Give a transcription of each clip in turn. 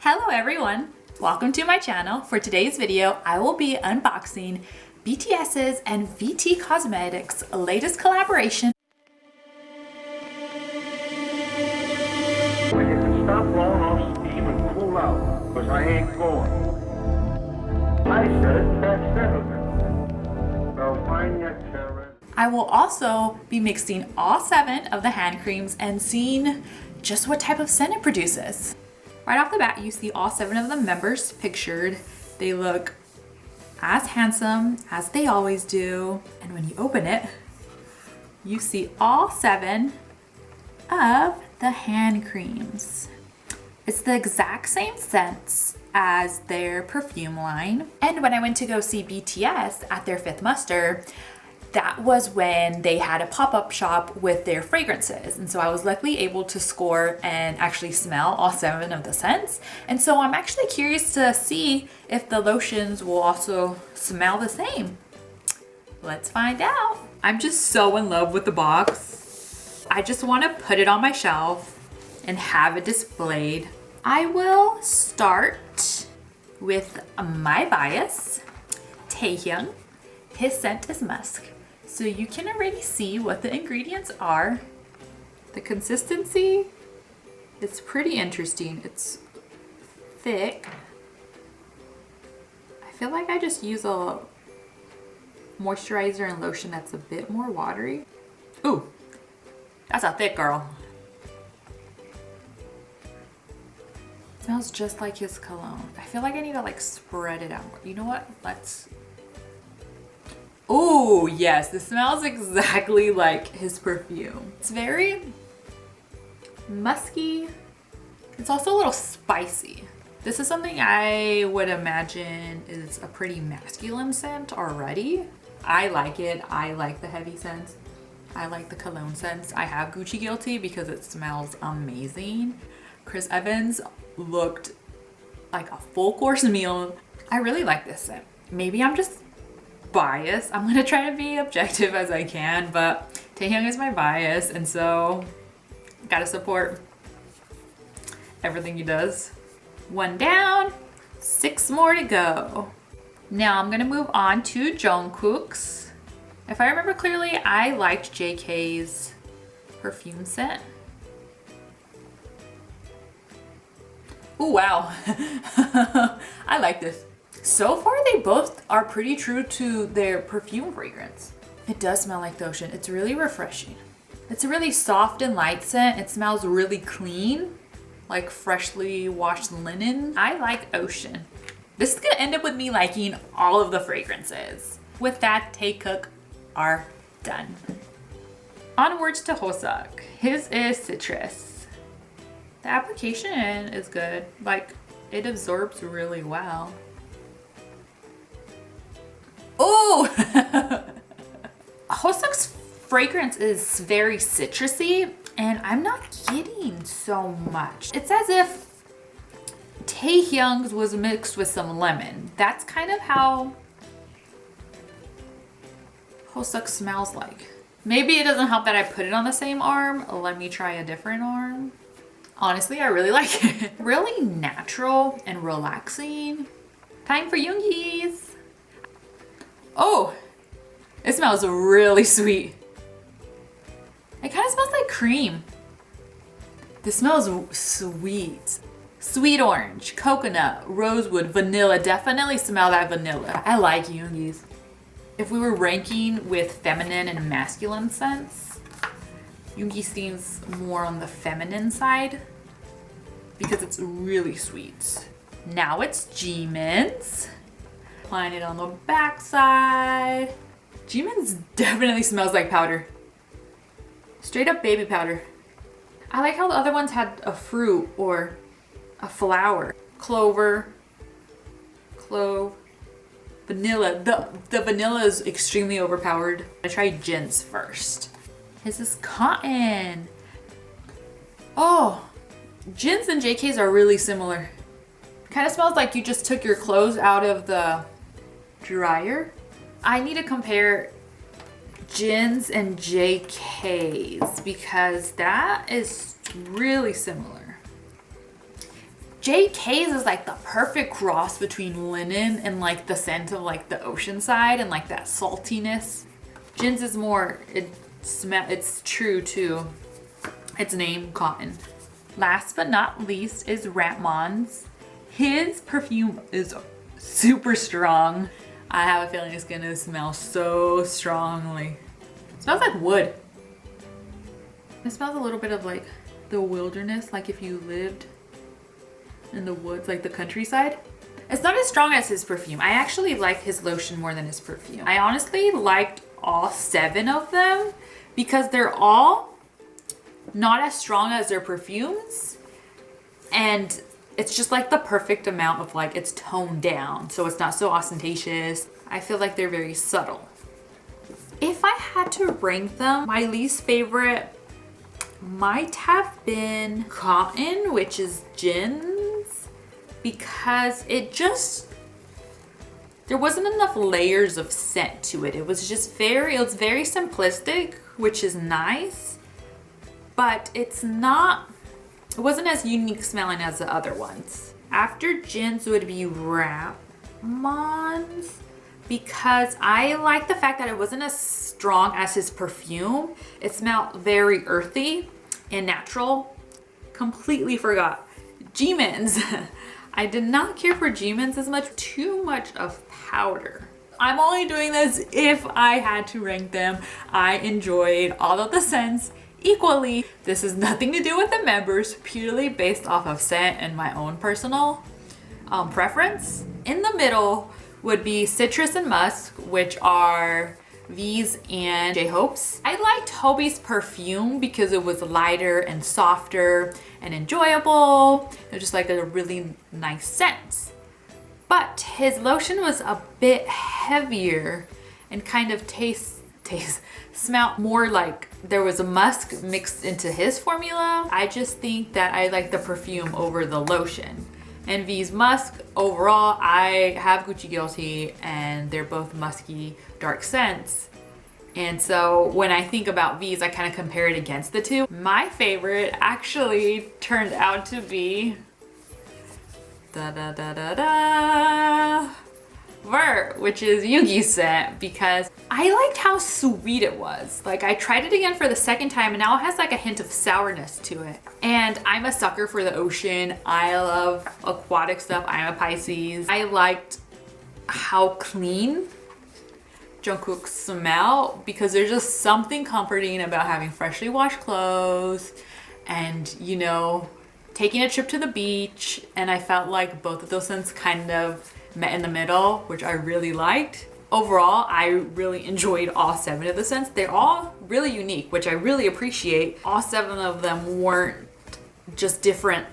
Hello everyone! Welcome to my channel. For today's video, I will be unboxing BTS's and VT Cosmetics' latest collaboration. Well, you can stop blowing off steam and cool out, because I ain't going. I said that's settlement. Well, find your carrot. I will also be mixing all 7 of the hand creams and seeing just what type of scent it produces. Right off the bat, you see all 7 of the members pictured. They look as handsome as they always do. And when you open it, you see all 7 of the hand creams. It's the exact same scents as their perfume line. And when I went to go see BTS at their 5th muster, that was when they had a pop-up shop with their fragrances. And so I was luckily able to score and actually smell all 7 of the scents. And so I'm actually curious to see if the lotions will also smell the same. Let's find out. I'm just so in love with the box. I just want to put it on my shelf and have it displayed. I will start with my bias, Taehyung. His scent is musk. So you can already see what the ingredients are. The consistency is pretty interesting. It's thick. I feel like I just use a moisturizer and lotion that's a bit more watery. Ooh, that's a thick girl. It smells just like his cologne. I feel like I need to like spread it out more. You know what? Let's... Oh yes, this smells exactly like his perfume. It's very musky. It's also a little spicy. This is something I would imagine is a pretty masculine scent already. I like it. I like the heavy scents. I like the cologne scents. I have Gucci Guilty because it smells amazing. Chris Evans looked like a full course meal. I really like this scent. Maybe I'm just bias. I'm gonna try to be objective as I can, but Taehyung is my bias, and so gotta support everything he does. 1 down, 6 more to go. Now I'm gonna move on to Jungkook's. If I remember clearly, I liked JK's perfume scent. Oh wow. I like this. So far, they both are pretty true to their perfume fragrance. It does smell like the ocean. It's really refreshing. It's a really soft and light scent. It smells really clean, like freshly washed linen. I like ocean. This is gonna end up with me liking all of the fragrances. With that, Taekook are done. Onwards to Hoseok. His is citrus. The application is good. Like, it absorbs really well. Oh! Hoseok's fragrance is very citrusy, and I'm not getting so much. It's as if Taehyung's was mixed with some lemon. That's kind of how Hoseok smells like. Maybe it doesn't help that I put it on the same arm. Let me try a different arm. Honestly, I really like it. Really natural and relaxing. Time for Yoongi's. Oh, it smells really sweet. It kind of smells like cream. This smells sweet. Sweet orange, coconut, rosewood, vanilla. Definitely smell that vanilla. I like Yoongi's. If we were ranking with feminine and masculine scents, Yoongi seems more on the feminine side because it's really sweet. Now it's Jimin's. Applying it on the backside. Jimin's definitely smells like powder. Straight up baby powder. I like how the other ones had a fruit or a flower. Clover, clove, vanilla. The vanilla is extremely overpowered. I tried Jin's first. This is cotton. Oh, Jin's and JK's are really similar. Kind of smells like you just took your clothes out of the dryer. I need to compare Jin's and JK's because that is really similar. JK's is like the perfect cross between linen and like the scent of like the ocean side and like that saltiness. Jin's is more, it's true to its name, cotton. Last but not least is Ratmon's. His perfume is super strong. I have a feeling it's gonna smell so strongly. It smells like wood. It smells a little bit of like the wilderness, like if you lived in the woods, like the countryside. It's not as strong as his perfume. I actually like his lotion more than his perfume. I honestly liked all 7 of them because they're all not as strong as their perfumes, and it's just like the perfect amount of like, it's toned down so it's not so ostentatious. I feel like they're very subtle. If I had to rank them, my least favorite might have been Cotton, which is Jin's, because there wasn't enough layers of scent to it. It was very simplistic, which is nice, but it wasn't as unique smelling as the other ones. After Jin's would be Ratmon's, because I like the fact that it wasn't as strong as his perfume. It smelled very earthy and natural. Completely forgot Jimin's. I did not care for Jimin's as much. Too much of powder. I'm only doing this if I had to rank them. I enjoyed all of the scents equally. This has nothing to do with the members, purely based off of scent and my own personal preference. In the middle would be Citrus and Musk, which are V's and J-Hope's. I liked Hobie's perfume because it was lighter and softer and enjoyable. It was just like a really nice scent. But his lotion was a bit heavier and kind of smelled more like there was a musk mixed into his formula. I just think that I like the perfume over the lotion. And V's musk, overall, I have Gucci Guilty and they're both musky, dark scents. And so when I think about V's, I kind of compare it against the two. My favorite actually turned out to be Vert, which is Yoongi's scent, because I liked how sweet it was. Like, I tried it again for the second time and now it has like a hint of sourness to it. And I'm a sucker for the ocean. I love aquatic stuff. I'm a Pisces. I liked how clean Jungkook's smell, because there's just something comforting about having freshly washed clothes and, you know, taking a trip to the beach. And I felt like both of those scents kind of met in the middle, which I really liked. Overall, I really enjoyed all 7 of the scents. They're all really unique, which I really appreciate. All 7 of them weren't just different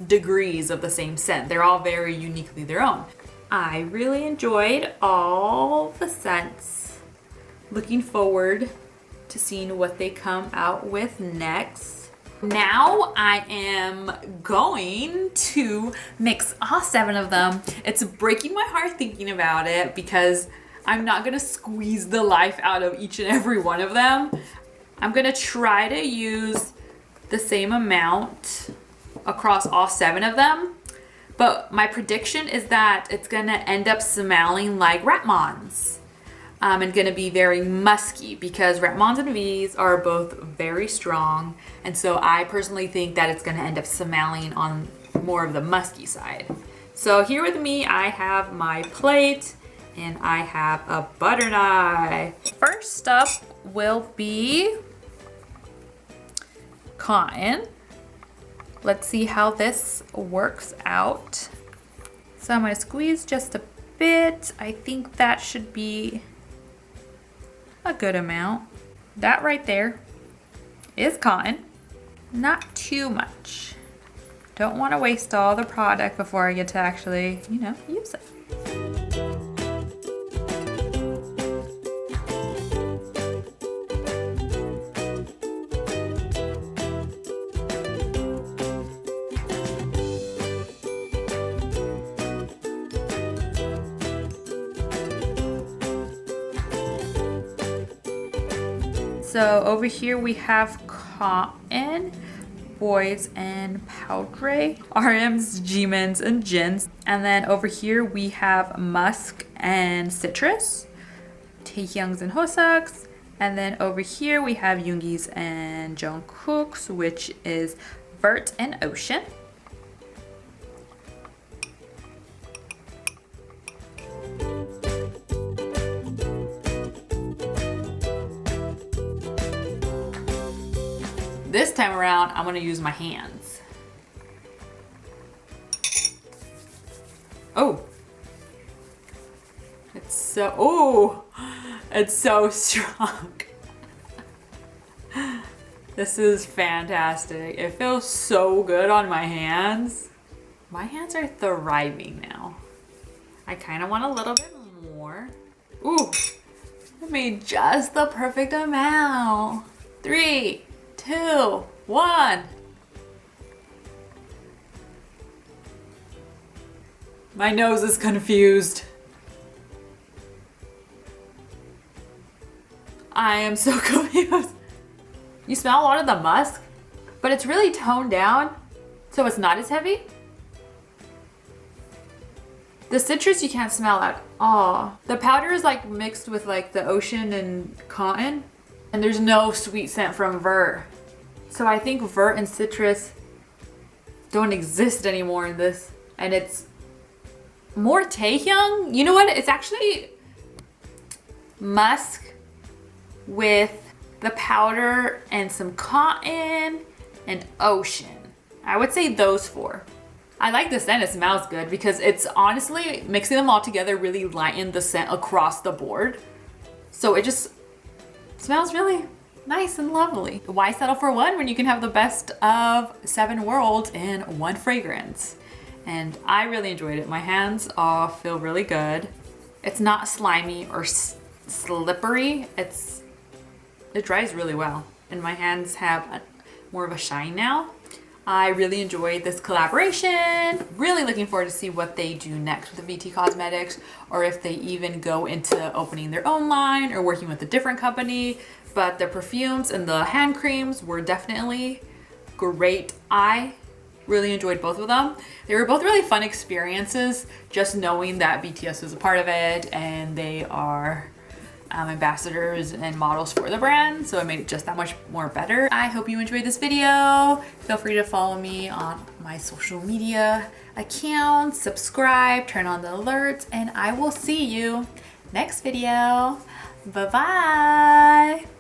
degrees of the same scent. They're all very uniquely their own. I really enjoyed all the scents. Looking forward to seeing what they come out with next. Now I am going to mix all 7 of them. It's breaking my heart thinking about it because I'm not gonna squeeze the life out of each and every one of them. I'm gonna try to use the same amount across all 7 of them. But my prediction is that it's gonna end up smelling like Ratmon's. And gonna be very musky because Ratmon's and V's are both very strong. And so I personally think that it's gonna end up smelling on more of the musky side. So here with me, I have my plate and I have a butter knife. First up will be Cotton. Let's see how this works out. So I'm gonna squeeze just a bit. I think that should be a good amount. That right there is Cotton. Not too much. Don't want to waste all the product before I get to actually, you know, use it. So over here we have Cotton. Boys and Poudre, RMs, G-Mens, and Jins. And then over here we have Musk and Citrus, Taehyungs and Hoseok's. And then over here we have Yoongi's and Jungkook's, which is Vert and Ocean. This time around, I'm gonna use my hands. Oh. It's so strong. This is fantastic. It feels so good on my hands. My hands are thriving now. I kind of want a little bit more. Ooh, I made just the perfect amount. 3, 2, 1. My nose is confused. I am so confused. You smell a lot of the musk, but it's really toned down, so it's not as heavy. The citrus you can't smell at all. The powder is like mixed with like the ocean and cotton, and there's no sweet scent from Vert. So I think Vert and citrus don't exist anymore in this, and it's more Taehyung. You know what? It's actually musk with the powder and some cotton and ocean. I would say those 4. I like the scent. It smells good because it's honestly mixing them all together really lightened the scent across the board. So it just smells really nice and lovely. Why settle for one when you can have the best of 7 worlds in one fragrance? And I really enjoyed it. My hands all feel really good. It's not slimy or slippery. It dries really well, and my hands have more of a shine now. I really enjoyed this collaboration. Really looking forward to see what they do next with the VT Cosmetics, or if they even go into opening their own line or working with a different company. But the perfumes and the hand creams were definitely great. I really enjoyed both of them. They were both really fun experiences, just knowing that BTS was a part of it and they are ambassadors and models for the brand, so it made it just that much more better. I hope you enjoyed this video. Feel free to follow me on my social media accounts, subscribe, turn on the alerts, and I will see you next video. Bye bye.